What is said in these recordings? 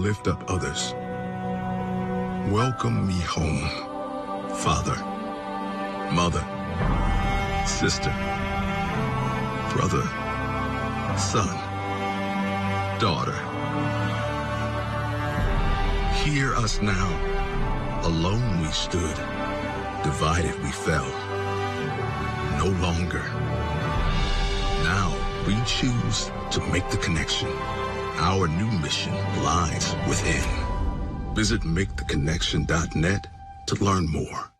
lift up others. Welcome me home, father, mother, sister, brother, son, daughter. Hear us now. Alone we stood, divided we fell. No longer. Now we choose to make the connection. Our new mission lies within. Visit maketheconnection.net to learn more.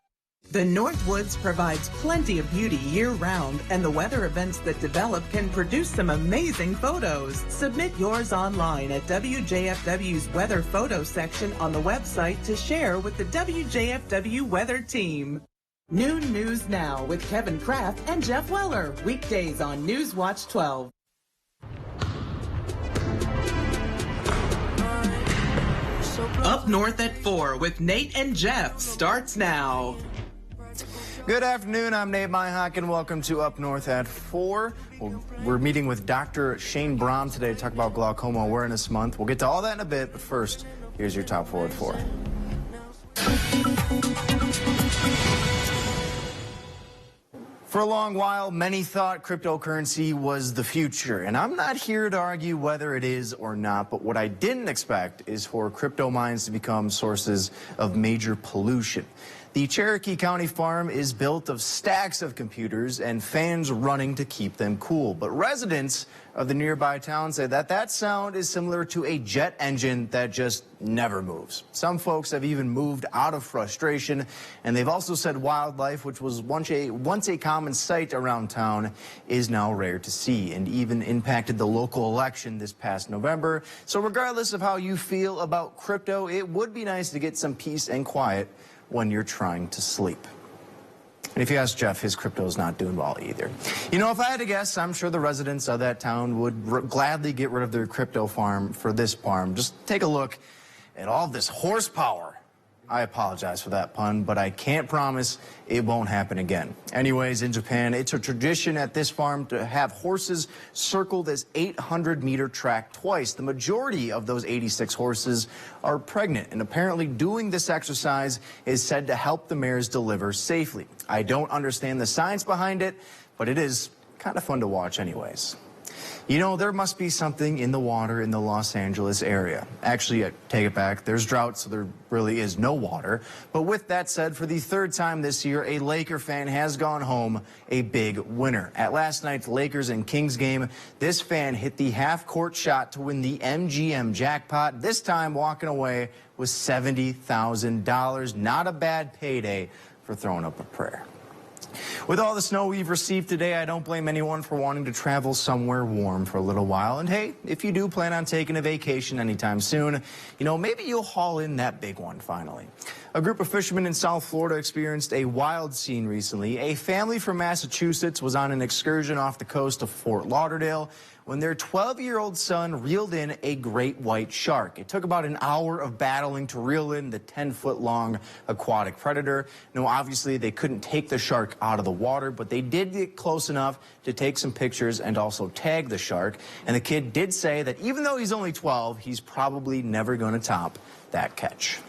The Northwoods provides plenty of beauty year-round, and the weather events that develop can produce some amazing photos. Submit yours online at WJFW's weather photo section on the website to share with the WJFW weather team. Noon News Now with Kevin Kraft and Jeff Weller. Weekdays on Newswatch 12. Up North at 4 with Nate and Jeff starts now. Good afternoon, I'm Nate Myhock, and welcome to Up North at 4. We're meeting with Dr. Shane Brom today to talk about Glaucoma Awareness Month. We'll get to all that in a bit, but first, here's your top 4 at 4. For a long while, many thought cryptocurrency was the future, and I'm not here to argue whether it is or not, but what I didn't expect is for crypto mines to become sources of major pollution. The Cherokee County farm is built of stacks of computers and fans running to keep them cool. But residents of the nearby town say that that sound is similar to a jet engine that just never moves. Some folks have even moved out of frustration, and they've also said wildlife, which was once a common sight around town, is now rare to see and even impacted the local election this past November. So regardless of how you feel about crypto, it would be nice to get some peace and quiet when you're trying to sleep. And if you ask Jeff, his crypto is not doing well either. You know, if I had to guess, I'm sure the residents of that town would gladly get rid of their crypto farm for this farm. Just take a look at all this horsepower. I apologize for that pun, but I can't promise it won't happen again. Anyways, in Japan, it's a tradition at this farm to have horses circle this 800-meter track twice. The majority of those 86 horses are pregnant, and apparently doing this exercise is said to help the mares deliver safely. I don't understand the science behind it, but it is kind of fun to watch anyways. You know, there must be something in the water in the Los Angeles area. Actually, I take it back. There's drought, so there really is no water. But with that said, for the third time this year, a Laker fan has gone home a big winner. At last night's Lakers and Kings game, this fan hit the half-court shot to win the MGM jackpot, this time walking away with $70,000. Not a bad payday for throwing up a prayer. With all the snow we've received today, I don't blame anyone for wanting to travel somewhere warm for a little while. And hey, if you do plan on taking a vacation anytime soon, you know, maybe you'll haul in that big one finally. A group of fishermen in South Florida experienced a wild scene recently. A family from Massachusetts was on an excursion off the coast of Fort Lauderdale when their 12-year-old son reeled in a great white shark. It took about an hour of battling to reel in the 10-foot-long aquatic predator. Now, obviously, they couldn't take the shark out of the water, but they did get close enough to take some pictures and also tag the shark. And the kid did say that even though he's only 12, he's probably never going to top that catch.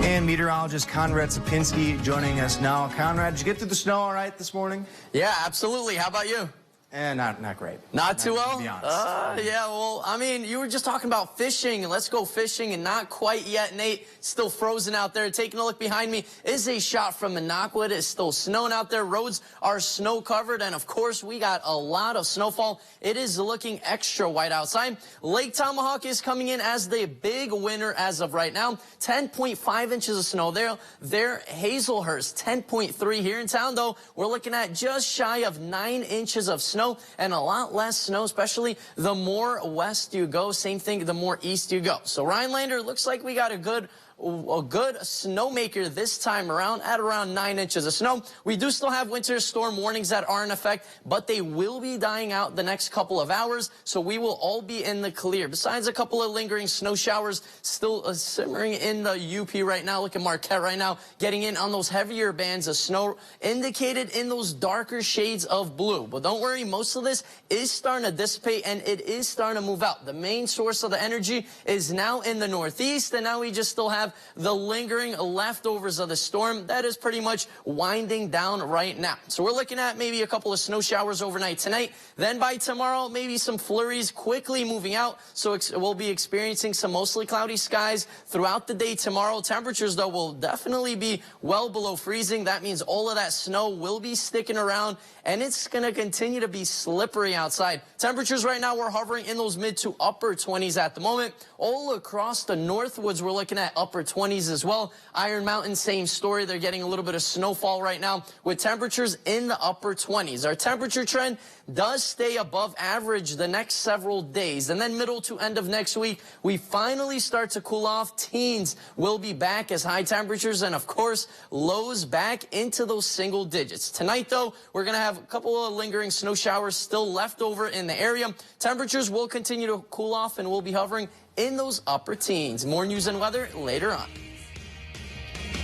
And meteorologist Conrad Sapinski joining us now. Conrad, did you get through the snow all right this morning? Yeah, absolutely. How about you? Not great. Not too well? To be honest. Yeah, well, I mean, you were just talking about fishing. Let's go fishing, and not quite yet, Nate. Still frozen out there. Taking a look behind me is a shot from Minocqua. It's still snowing out there. Roads are snow-covered, and, of course, we got a lot of snowfall. It is looking extra white outside. Lake Tomahawk is coming in as the big winner as of right now. 10.5 inches of snow there. Hazelhurst, 10.3 here in town, though. We're looking at just shy of 9 inches of snow. And a lot less snow, especially the more west you go. Same thing, the more east you go. So Rhinelander, looks like we got a good a good snowmaker this time around at around 9 inches of snow. We do still have winter storm warnings that are in effect, but they will be dying out the next couple of hours, so we will all be in the clear. Besides a couple of lingering snow showers still simmering in the UP right now. Look at Marquette right now, getting in on those heavier bands of snow indicated in those darker shades of blue. But don't worry, most of this is starting to dissipate and it is starting to move out. The main source of the energy is now in the northeast, and now we just still have the lingering leftovers of the storm that is pretty much winding down right now. So we're looking at maybe a couple of snow showers overnight tonight. Then by tomorrow, maybe some flurries quickly moving out. So we'll be experiencing some mostly cloudy skies throughout the day tomorrow. Temperatures, though, will definitely be well below freezing. That means all of that snow will be sticking around, and it's going to continue to be slippery outside. Temperatures right now, we're hovering in those mid to upper 20s at the moment. All across the Northwoods, we're looking at upper 20s as well. Iron Mountain, same story. They're getting a little bit of snowfall right now with temperatures in the upper 20s. Our temperature trend does stay above average the next several days. And then middle to end of next week, we finally start to cool off. Teens will be back as high temperatures and, of course, lows back into those single digits. Tonight, though, we're going to have a couple of lingering snow showers still left over in the area. Temperatures will continue to cool off and we'll be hovering in those upper teens. More news and weather later on.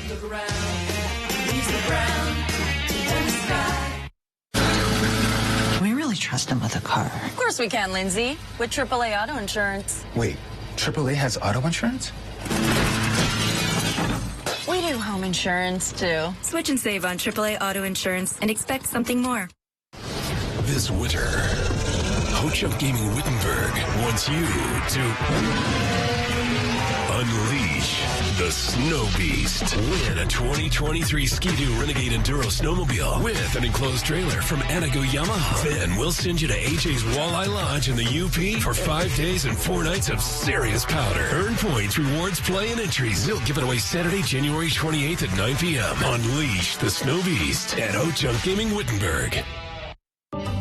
Look around, leaves the ground, in the sky. Can we really trust him with a car? Of course we can, Lindsay, with AAA Auto Insurance. Wait, AAA has auto insurance? We do home insurance, too. Switch and save on AAA Auto Insurance and expect something more. This winter, Ho-Chunk Gaming Wittenberg wants you to unleash the Snow Beast. Win a 2023 Ski-Doo Renegade Enduro snowmobile with an enclosed trailer from Anago Yamaha. Then we'll send you to AJ's Walleye Lodge in the UP for 5 days and 4 nights of serious powder. Earn points, rewards, play, and entries. We'll give it away Saturday, January 28th at 9 p.m. Unleash the Snow Beast at Ho-Chunk Gaming Wittenberg.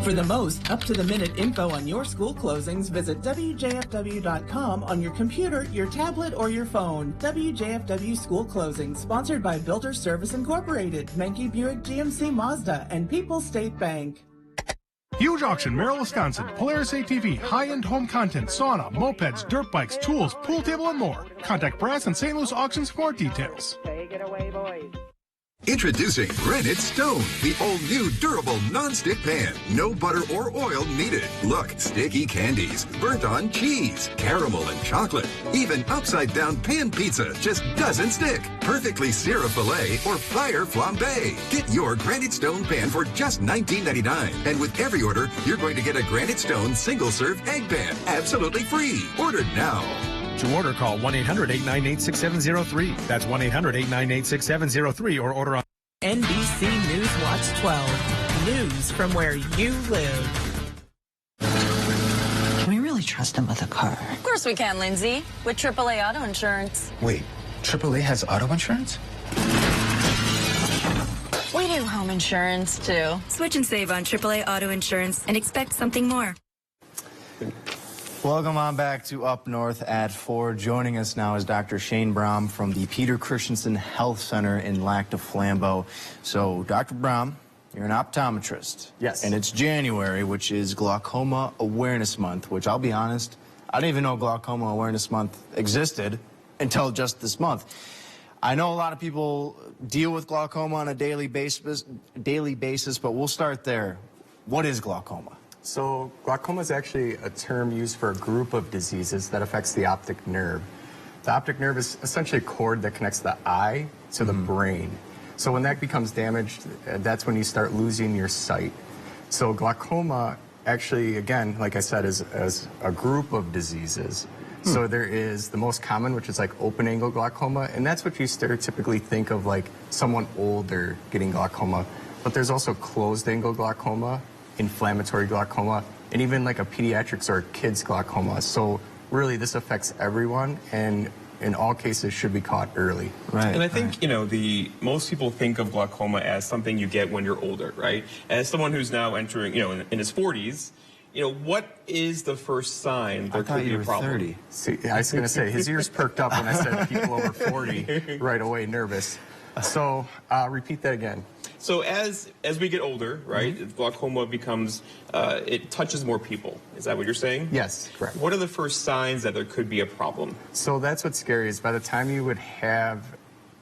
For the most up-to-the-minute info on your school closings, visit WJFW.com on your computer, your tablet, or your phone. WJFW School Closings, sponsored by Builder Service Incorporated, Menke Buick GMC Mazda, and People's State Bank. Huge auction, Merrill, Wisconsin. Polaris ATV, high-end home content, sauna, mopeds, dirt bikes, tools, pool table, and more. Contact Brass and St. Louis Auctions for more details. Take it away, boys. Introducing Granite Stone, the all-new durable non-stick pan. No butter or oil needed. Look, sticky candies, burnt-on cheese, caramel and chocolate. Even upside-down pan pizza just doesn't stick. Perfectly sear a filet or fire flambe. Get your Granite Stone pan for just $19.99. And with every order, you're going to get a Granite Stone single-serve egg pan. Absolutely free. Order now. To order, call 1-800-898-6703. That's 1-800-898-6703 or order on NBC News Watch 12. News from where you live. Can we really trust him with a car? Of course we can, Lindsay, with AAA Auto Insurance. Wait, AAA has auto insurance? We do home insurance, too. Switch and save on AAA Auto Insurance and expect something more. Welcome on back to Up North at 4. Joining us now is Dr. Shane Brom from the Peter Christensen Health Center in Lac du Flambeau. So, Dr. Brom, you're an optometrist. Yes. And it's January, which is Glaucoma Awareness Month, which I'll be honest, I didn't even know Glaucoma Awareness Month existed until just this month. I know a lot of people deal with glaucoma on a daily basis, but we'll start there. What is glaucoma? So glaucoma is actually a term used for a group of diseases that affects the optic nerve. The optic nerve is essentially a cord that connects the eye to the brain. So when that becomes damaged, that's when you start losing your sight. So glaucoma actually, again, like I said, is a group of diseases. So there is the most common, which is like open angle glaucoma, and that's what you stereotypically think of like someone older getting glaucoma. But there's also closed angle glaucoma, inflammatory glaucoma, and even like a pediatrics or kids glaucoma. So really this affects everyone, and in all cases should be caught early. Right. And I think, you know, most people think of glaucoma as something you get when you're older, right? As someone who's now entering, you know, in his 40s, what is the first sign there I thought could be you a were problem? 30. See, I was going to say, his ears perked up when I said people over 40, right away, nervous. So repeat that again. So as we get older, right, glaucoma becomes, it touches more people. Is that what you're saying? Yes, correct. What are the first signs that there could be a problem? So that's what's scary is by the time you would have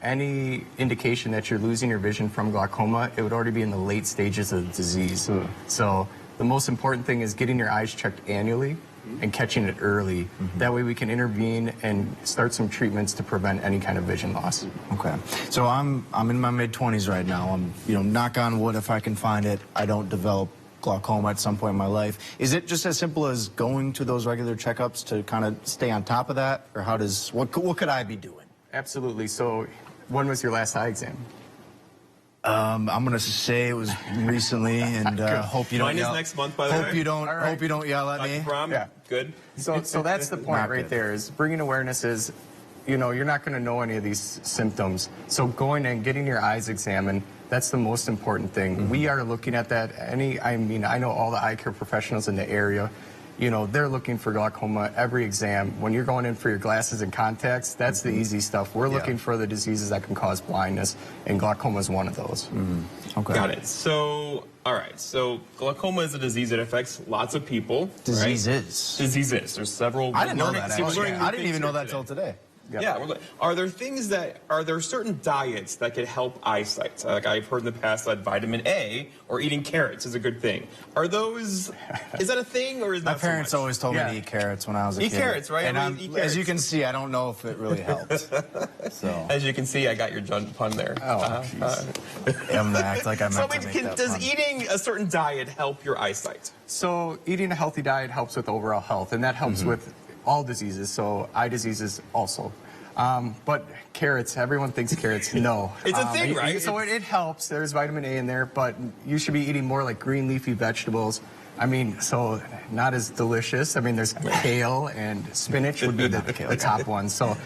any indication that you're losing your vision from glaucoma, it would already be in the late stages of the disease. So the most important thing is getting your eyes checked annually and catching it early. That way we can intervene and start some treatments to prevent any kind of vision loss. Okay. So I'm in my mid-20s right now. I'm, knock on wood, if I can find it, I don't develop glaucoma at some point in my life. Is it just as simple as going to those regular checkups to kind of stay on top of that? Or what could I be doing? Absolutely. So when was your last eye exam? I'm gonna say it was recently, and hope you don't. Mine yell. is next month, by the way. Hope you don't. All right. Hope you don't yell at me. Brom, Yeah. Good. So that's the point right there is bringing awareness is, you're not going to know any of these symptoms. So going and getting your eyes examined, that's the most important thing. We are looking at that. I know all the eye care professionals in the area. They're looking for glaucoma every exam. When you're going in for your glasses and contacts, that's the easy stuff. We're looking for the diseases that can cause blindness, and glaucoma is one of those. Okay. Got it. So, all right. So glaucoma is a disease that affects lots of people. Diseases. Right? Diseases. There's several. I didn't know that. See, we're Actually. learning new I didn't things even know here that till today. Yep. Yeah. Are there certain diets that could help eyesight? Like I've heard in the past that vitamin A or eating carrots is a good thing. Is that a thing or is My not parents so much? always told me to eat carrots when I was a kid. Eat carrots, right? And Everybody eat carrots. as you can see, I don't know if it really helps. So As you can see, I got your pun there. Oh, jeez. I'm gonna act like I meant to make that Does fun. eating a certain diet help your eyesight? So eating a healthy diet helps with overall health, and that helps with all diseases, so eye diseases also. But carrots, everyone thinks carrots, no. It's a thing, right? So it helps. There's vitamin A in there, but you should be eating more like green leafy vegetables. So not as delicious. There's kale and spinach would be the top ones. So,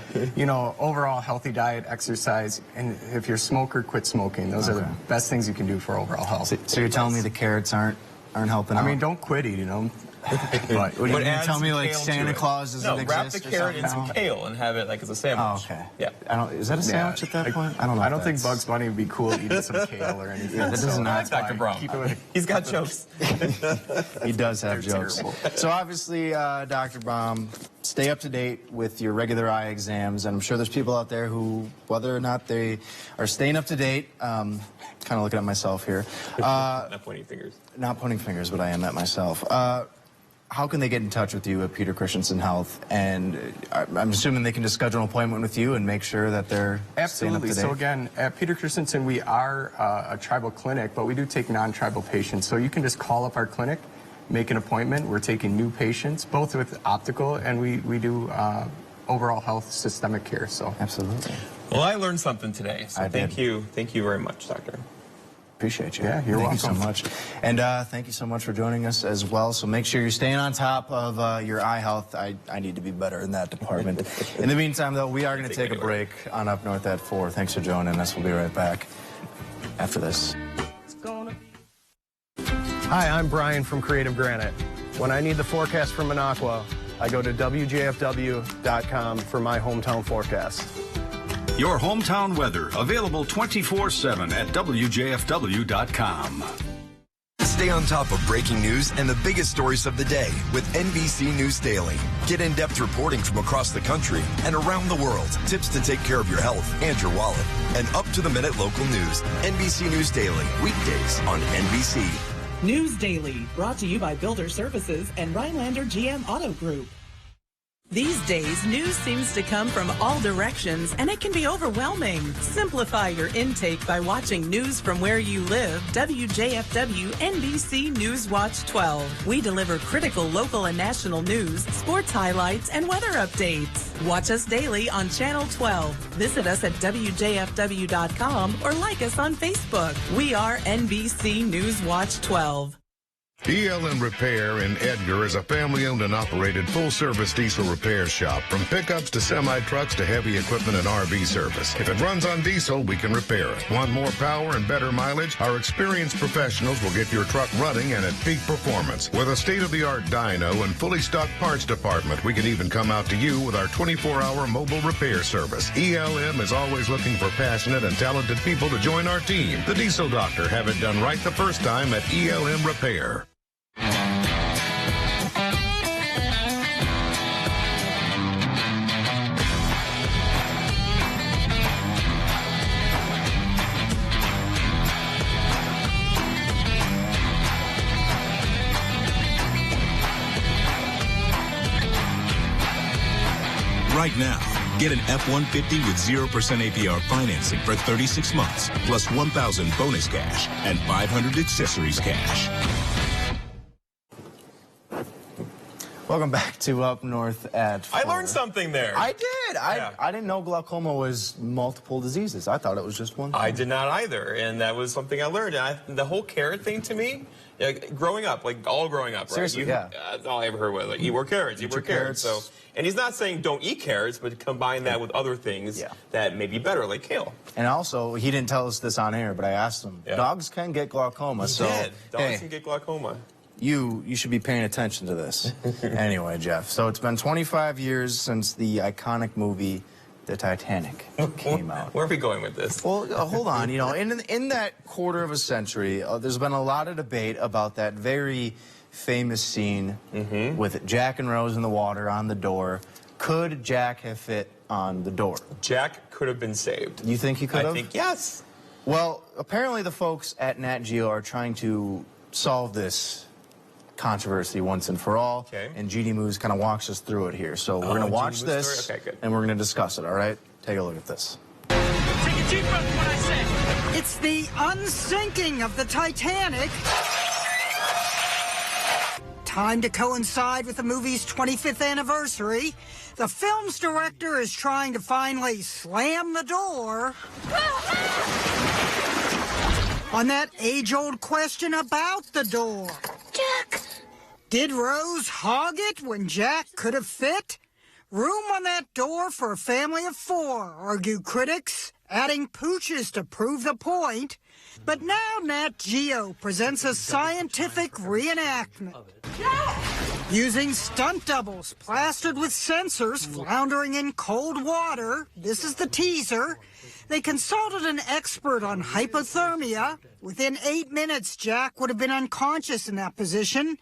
overall healthy diet, exercise, and if you're a smoker, quit smoking. Those are the best things you can do for overall health. So you're telling me the carrots aren't helping out? Don't quit eating them. But what, you add tell me some like kale to Santa it. Claus doesn't exist? Wrap the or carrot in something? some kale and have it like as a sandwich. Oh, okay. Yeah. Is that a sandwich at that point? I don't know. I don't think Bugs Bunny would be cool eating some kale or anything. Yeah, that doesn't that's Dr. why. Brom. Keep it with He's got jokes. He does have They're jokes. terrible. So obviously, Dr. Brom, stay up to date with your regular eye exams, and I'm sure there's people out there who, whether or not they are staying up to date, kind of looking at myself here. Not pointing fingers. Not pointing fingers, but I am at myself. How can they get in touch with you at Peter Christensen Health? And I'm assuming they can just schedule an appointment with you and make sure that they're staying up to Absolutely. date. So again, at Peter Christensen, we are a tribal clinic, but we do take non-tribal patients. So you can just call up our clinic, make an appointment. We're taking new patients, both with optical, and we do overall health systemic care. So absolutely. Well, I learned something today. So thank you very much, Doctor. Appreciate you. Yeah, you're welcome. Thank you so much. And thank you so much for joining us as well. So make sure you're staying on top of your eye health. I need to be better in that department. In the meantime, though, we are going to take a break on Up North at 4. Thanks for joining us. We'll be right back after this. Hi, I'm Brian from Creative Granite. When I need the forecast from Minocqua, I go to WJFW.com for my hometown forecast. Your hometown weather, available 24/7 at WJFW.com. Stay on top of breaking news and the biggest stories of the day with NBC News Daily. Get in-depth reporting from across the country and around the world. Tips to take care of your health and your wallet. And up-to-the-minute local news. NBC News Daily, weekdays on NBC. News Daily, brought to you by Builder Services and Rhinelander GM Auto Group. These days, news seems to come from all directions, and it can be overwhelming. Simplify your intake by watching news from where you live. WJFW NBC News Watch 12. We deliver critical local and national news, sports highlights, and weather updates. Watch us daily on Channel 12. Visit us at WJFW.com or like us on Facebook. We are NBC News Watch 12. ELM Repair in Edgar is a family-owned and operated full-service diesel repair shop. From pickups to semi-trucks to heavy equipment and RV service. If it runs on diesel, we can repair it. Want more power and better mileage? Our experienced professionals will get your truck running and at peak performance. With a state-of-the-art dyno and fully stocked parts department, we can even come out to you with our 24-hour mobile repair service. ELM is always looking for passionate and talented people to join our team. The Diesel Doctor. Have it done right the first time at ELM Repair. Right now, get an F-150 with 0% APR financing for 36 months, plus $1,000 bonus cash and $500 accessories cash. Welcome back to Up North at 4. I learned something there. I did. I didn't know glaucoma was multiple diseases. I thought it was just one thing. I did not either, and that was something I learned. The whole carrot thing to me, growing up, like all growing up, right? Seriously, yeah. That's all I ever heard was like, eat more carrots, eat more carrots. So, and he's not saying don't eat carrots, but combine that with other things that may be better, like kale. And also, he didn't tell us this on air, but I asked him, dogs can get glaucoma. He did. Dogs can get glaucoma. You should be paying attention to this. Anyway, Jeff, so it's been 25 years since the iconic movie The Titanic came out. Where are we going with this? Well, hold on. You know, in that quarter of a century, there's been a lot of debate about that very famous scene with Jack and Rose in the water on the door. Could Jack have fit on the door? Jack could have been saved. You think he could have? I think yes. Well, apparently the folks at Nat Geo are trying to solve this controversy once and for all. Okay. And GD Moose kind of walks us through it here. So we're going to watch this, and we're going to discuss it, all right? Take a look at this. Take a deep breath when I say. It's the unsinking of the Titanic. Time to coincide with the movie's 25th anniversary. The film's director is trying to finally slam the door on that age-old question about the door. Jack! Did Rose hog it when Jack could have fit? Room on that door for a family of 4, argue critics, adding pooches to prove the point. But now Nat Geo presents a scientific reenactment. Using stunt doubles plastered with sensors floundering in cold water, this is the teaser. They consulted an expert on hypothermia. Within 8 minutes, Jack would have been unconscious in that position.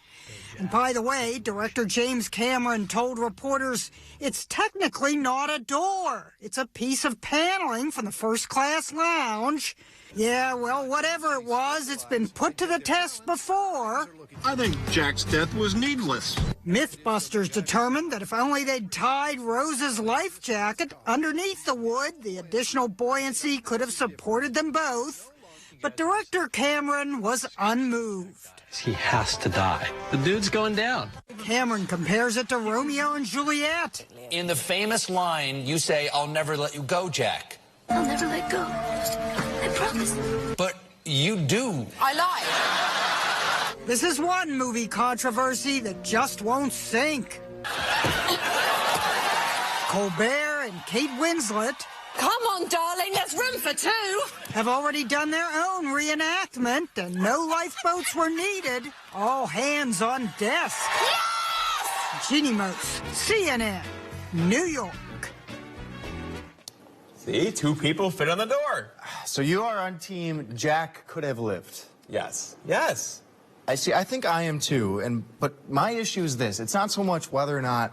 And by the way, director James Cameron told reporters it's technically not a door. It's a piece of paneling from the first-class lounge. Yeah, well, whatever it was, it's been put to the test before. I think Jack's death was needless. Mythbusters determined that if only they'd tied Rose's life jacket underneath the wood, the additional buoyancy could have supported them both. But director Cameron was unmoved. He has to die. The dude's going down. Cameron compares it to Romeo and Juliet. In the famous line, you say, "I'll never let you go, Jack." I'll never let go. I promise. But you do. I lied. This is one movie controversy that just won't sink. Colbert and Kate Winslet. Come on, darling, there's room for 2. Have already done their own reenactment, and no lifeboats were needed. All hands on desk. Yes! Jeannie Moose, CNN, New York. See, 2 people fit on the door. So you are on team Jack could have lived. Yes. Yes. I see. I think I am too. But my issue is this: it's not so much whether or not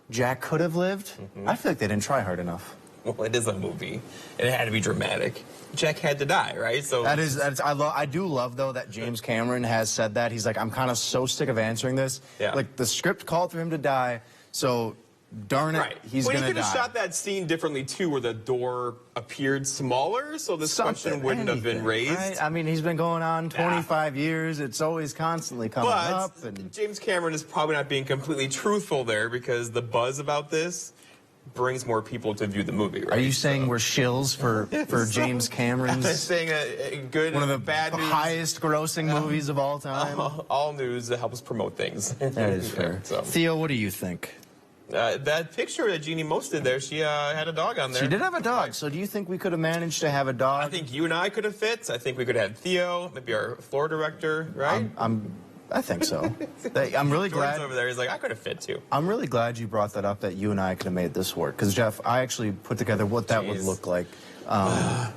Jack could have lived. I feel like they didn't try hard enough. Well, it is a movie. It had to be dramatic. Jack had to die, right? So I do love though that James Cameron has said that. He's like, I'm kind of so sick of answering this. Yeah. Like the script called for him to die, so darn it, he's gonna die. He could have shot that scene differently too, where the door appeared smaller, so this question wouldn't have been raised. Right? I mean, he's been going on 25 years. It's always constantly coming up. James Cameron is probably not being completely truthful there, because the buzz about this brings more people to view the movie, right? Are you saying we're shills for James Cameron's? I'm saying a good, one of the bad news, highest grossing movies of all time. All news that helps promote things. That is fair. So. Theo, what do you think? That picture that Jeannie posted there, she had a dog on there. She did have a dog. So do you think we could have managed to have a dog? I think you and I could have fit. I think we could have had Theo, maybe our floor director, right? I think so. I'm really glad. Over there, he's like, I could have fit too. I'm really glad you brought that up, that you and I could have made this work. Because, Jeff, I actually put together what that would look like.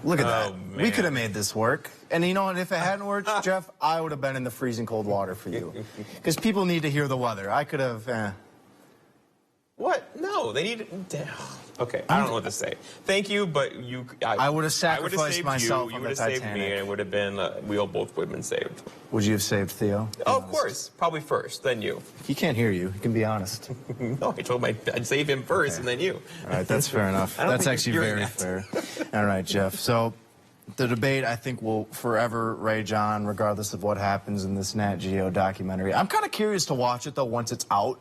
Look at that. Man. We could have made this work. And you know what? If it hadn't worked, Jeff, I would have been in the freezing cold water for you. Because people need to hear the weather. I could have... What? No, they need... Okay, I don't know what to say. Thank you, but you... I would have sacrificed myself you on would the have saved Titanic. me, and it would have been... we all both would have been saved. Would you have saved Theo? Oh, of course. Probably first, then you. He can't hear you. He can be honest. No, I told him I'd save him first, and then you. All right, that's fair enough. That's actually very fair. All right, Jeff. So the debate, I think, will forever rage on, regardless of what happens in this Nat Geo documentary. I'm kind of curious to watch it, though, once it's out,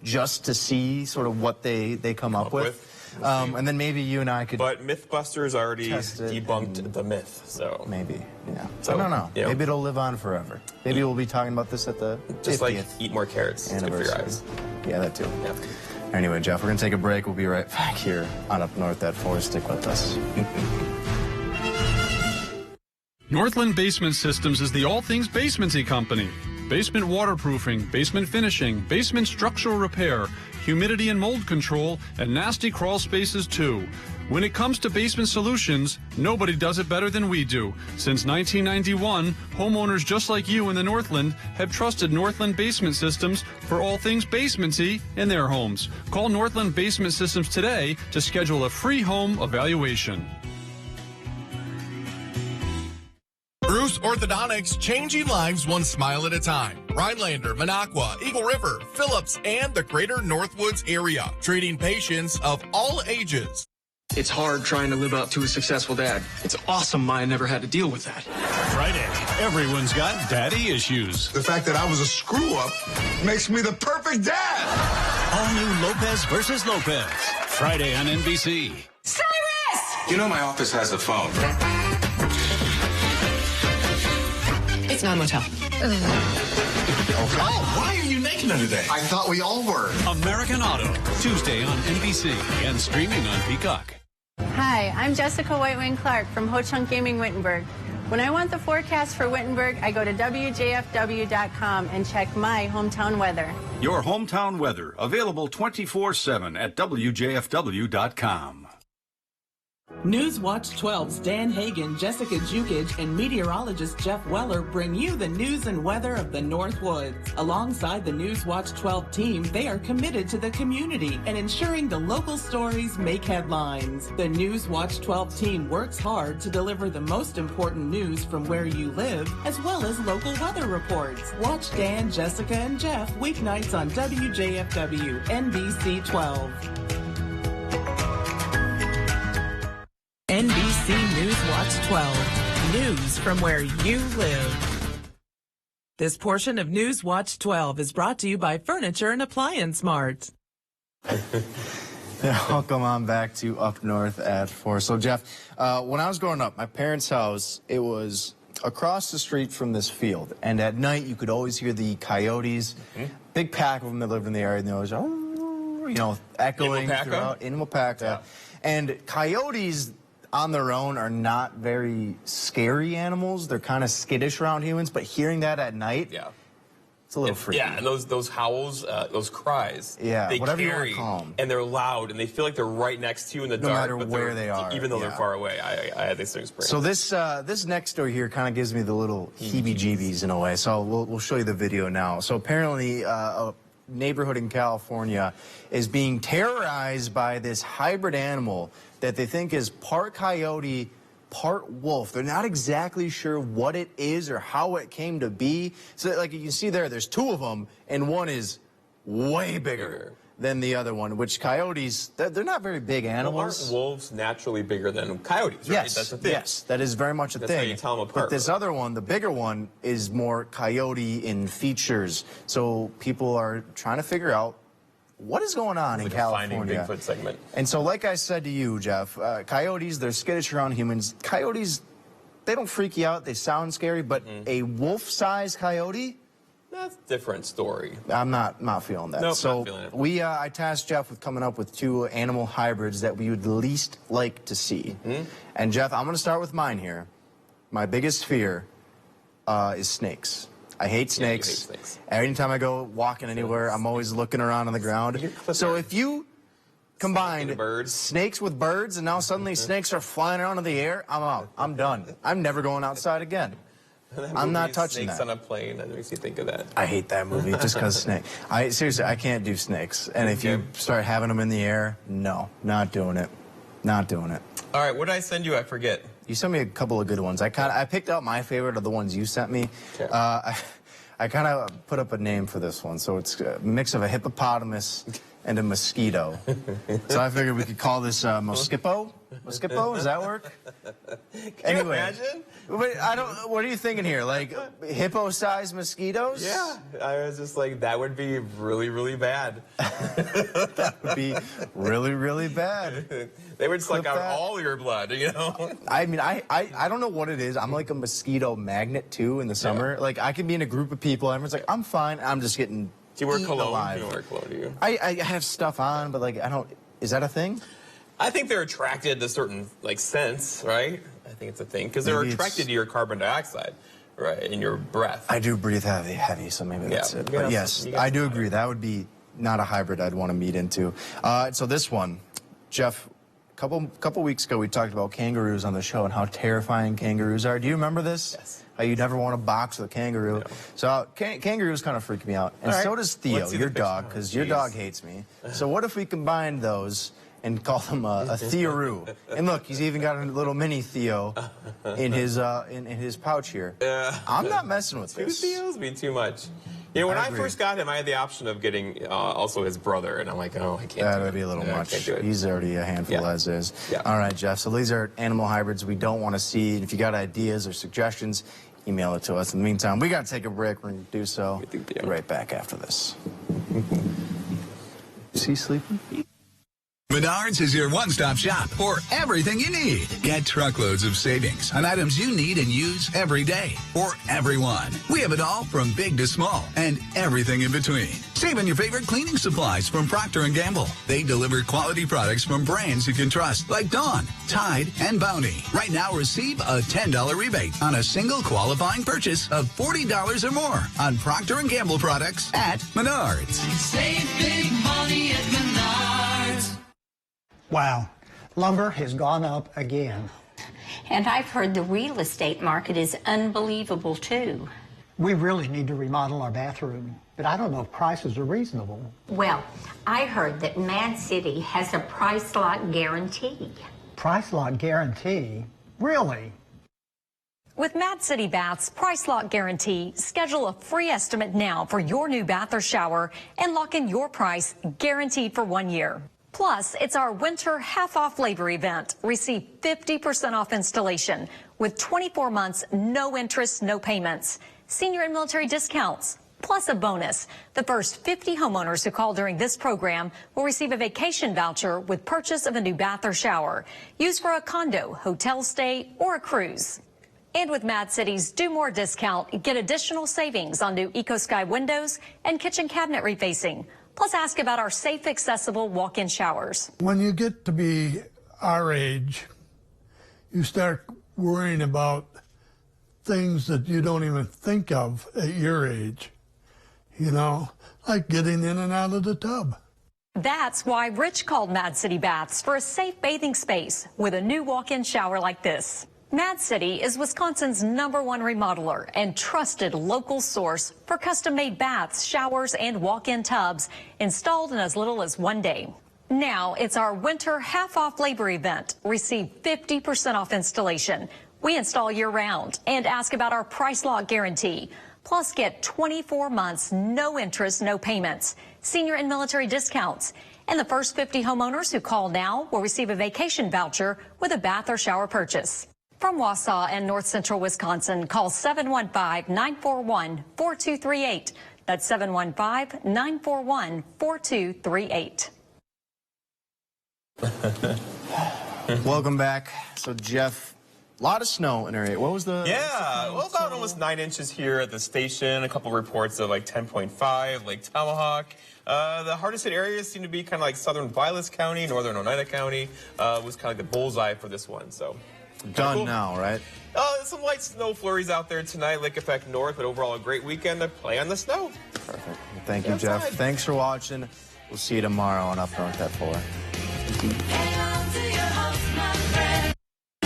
just to see sort of what they come up with. And then maybe you and I could... But Mythbusters already debunked the myth, so... Maybe, yeah. So, I don't know. You know. Maybe it'll live on forever. Maybe we'll be talking about this at the Just 50th like eat more carrots. It's good for your eyes. Yeah, that too. Yeah. Anyway, Jeff, we're going to take a break. We'll be right back here on Up North at 4. Stick with us. Northland Basement Systems is the all things basementy company. Basement waterproofing, basement finishing, basement structural repair, humidity and mold control, and nasty crawl spaces too. When it comes to basement solutions, nobody does it better than we do. Since 1991, homeowners just like you in the Northland have trusted Northland Basement Systems for all things basementy in their homes. Call Northland Basement Systems today to schedule a free home evaluation. Bruce Orthodontics, changing lives one smile at a time. Rhinelander, Minocqua, Eagle River, Phillips, and the greater Northwoods area. Treating patients of all ages. It's hard trying to live up to a successful dad. It's awesome I never had to deal with that. Friday, everyone's got daddy issues. The fact that I was a screw-up makes me the perfect dad. All new Lopez versus Lopez. Friday on NBC. Cyrus! You know my office has a phone. It's not a motel. Oh, why are you naked today? I thought we all were. American Auto, Tuesday on NBC and streaming on Peacock. Hi, I'm Jessica Whitewing Clark from Ho Chunk Gaming Wittenberg. When I want the forecast for Wittenberg, I go to WJFW.com and check my hometown weather. Your hometown weather, available 24/7 at WJFW.com. Newswatch 12's Dan Hagan, Jessica Jukic, and meteorologist Jeff Weller bring you the news and weather of the Northwoods. Alongside the Newswatch 12 team, they are committed to the community and ensuring the local stories make headlines. The Newswatch 12 team works hard to deliver the most important news from where you live, as well as local weather reports. Watch Dan, Jessica, and Jeff weeknights on WJFW NBC 12. NBC Newswatch 12. News from where you live. This portion of Newswatch 12 is brought to you by Furniture and Appliance Mart. Welcome on back to Up North at 4. So, Jeff, when I was growing up, my parents' house, it was across the street from this field. And at night, you could always hear the coyotes. Big pack of them that lived in the area, and they always, echoing throughout. In Wapaka. Yeah. And coyotes on their own are not very scary animals. They're kind of skittish around humans, but hearing that at night, it's a little freaky. Yeah, and those howls, those cries, they whatever you carry, want to call them. and they're loud, and they feel like they're right next to you in the dark. No matter where they are. Even though they're far away. I had this experience. So this next story here kind of gives me the little heebie-jeebies in a way. So we'll show you the video now. So apparently a neighborhood in California is being terrorized by this hybrid animal that they think is part coyote, part wolf. They're not exactly sure what it is or how it came to be. So like you can see there's two of them, and one is way bigger than the other one, which coyotes, they're not very big animals. Aren't wolves naturally bigger than coyotes, right? Yes, that's the thing. yes, that is very much a thing. That's how you tell them apart. But this other one, the bigger one, is more coyote in features. So people are trying to figure out what is going on in California? Finding Bigfoot segment. And so, like I said to you, Jeff, coyotes, they're skittish around humans. Coyotes, they don't freak you out. They sound scary, but a wolf-sized coyote? That's a different story. I'm not feeling that. Nope, so not feeling it. I tasked Jeff with coming up with 2 animal hybrids that we would least like to see. And Jeff, I'm going to start with mine here. My biggest fear is snakes. I hate snakes. You hate snakes. Anytime I go walking anywhere, I'm always looking around on the ground. So if you combined snakes with birds and now suddenly snakes are flying around in the air, I'm out. I'm done. I'm never going outside again. I'm not touching Snakes that. on a plane, that makes you think of that. I hate that movie just because snake. Seriously, I can't do snakes. And if you start having them in the air, no, not doing it. Not doing it. All right, what did I send you? I forget. You sent me a couple of good ones. I picked out my favorite of the ones you sent me. Okay. I kind of put up a name for this one. So it's a mix of a hippopotamus and a mosquito. So I figured we could call this Mosquito. Mosquito, does that work? Can you imagine? But what are you thinking here? Like hippo-sized mosquitoes? Yeah. I was just like, that would be really, really bad. That would be really, really bad. They would suck out all your blood, you know? I mean, I don't know what it is. I'm like a mosquito magnet, too, in the summer. Like, I can be in a group of people, everyone's like, I'm fine. I'm just getting Do you wear cologne? alive. You don't wear cologne, do you? I have stuff on, but, like, I don't... Is that a thing? I think they're attracted to certain, like, scents, right? I think it's a thing. Because they're attracted to your carbon dioxide, right, in your breath. I do breathe heavy, so maybe that's it. But yes, I do agree. That would be not a hybrid I'd want to meet into. So this one, Jeff, a couple weeks ago we talked about kangaroos on the show and how terrifying kangaroos are. Do you remember this? Yes. How you never want to box with a kangaroo. No. So kangaroos kind of freak me out. And so does Theo, your dog, because your dog hates me. So what if we combined those and call him a Theoroo? And look, he's even got a little mini Theo in his pouch here. I'm not messing with this. 2 Theos be too much. You know, when I first got him, I had the option of getting also his brother, and I'm like, oh, I can't. That would be a little much. He's already a handful as is. Yeah. All right, Jeff. So these are animal hybrids we don't want to see. If you got ideas or suggestions, email it to us. In the meantime, we got to take a break. We're going to do so. Be right back after this. Is he sleeping? Menards is your one-stop shop for everything you need. Get truckloads of savings on items you need and use every day for everyone. We have it all from big to small and everything in between. Save on your favorite cleaning supplies from Procter & Gamble. They deliver quality products from brands you can trust like Dawn, Tide, and Bounty. Right now, receive a $10 rebate on a single qualifying purchase of $40 or more on Procter & Gamble products at Menards. Save big money at Menards. Wow, lumber has gone up again. And I've heard the real estate market is unbelievable, too. We really need to remodel our bathroom, but I don't know if prices are reasonable. Well, I heard that Mad City has a price lock guarantee. Price lock guarantee? Really? With Mad City Bath's Price Lock Guarantee, schedule a free estimate now for your new bath or shower and lock in your price guaranteed for 1 year. Plus, it's our winter half-off labor event. Receive 50% off installation with 24 months, no interest, no payments. Senior and military discounts, plus a bonus. The first 50 homeowners who call during this program will receive a vacation voucher with purchase of a new bath or shower, used for a condo, hotel stay, or a cruise. And with Mad City's Do More discount, get additional savings on new EcoSky windows and kitchen cabinet refacing. Plus, ask about our safe, accessible walk-in showers. When you get to be our age, you start worrying about things that you don't even think of at your age, you know, like getting in and out of the tub. That's why Rich called Mad City Baths for a safe bathing space with a new walk-in shower like this. Mad City is Wisconsin's #1 remodeler and trusted local source for custom-made baths, showers, and walk-in tubs installed in as little as 1 day. Now it's our winter half-off labor event. Receive 50% off installation. We install year-round and ask about our price lock guarantee. Plus, get 24 months, no interest, no payments, senior and military discounts. And the first 50 homeowners who call now will receive a vacation voucher with a bath or shower purchase. From Wausau and North Central Wisconsin, call 715-941-4238. That's 715-941-4238. Welcome back. So, Jeff, a lot of snow in our area. What was the... Yeah, well, about almost 9 inches here at the station. A couple reports of like 10.5, Lake Tomahawk. The hardest hit areas seem to be kind of like southern Vilas County, northern Oneida County. Was kind of like the bullseye for this one. So done cool. now, right? Some light snow flurries out there tonight, Lake Effect North, but overall a great weekend to play on the snow. Perfect. Well, thank you, Jeff. Thanks for watching. We'll see you tomorrow on Up North at 4.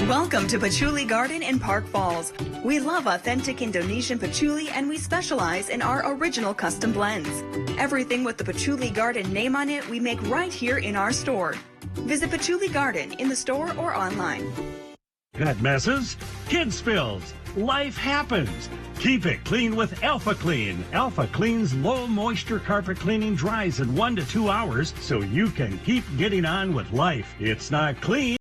Welcome to Patchouli Garden in Park Falls. We love authentic Indonesian patchouli and we specialize in our original custom blends. Everything with the Patchouli Garden name on it we make right here in our store. Visit Patchouli Garden in the store or online. Pet messes, kid spills, life happens. Keep it clean with Alpha Clean. Alpha Clean's low moisture carpet cleaning dries in 1 to 2 hours so you can keep getting on with life. It's not clean.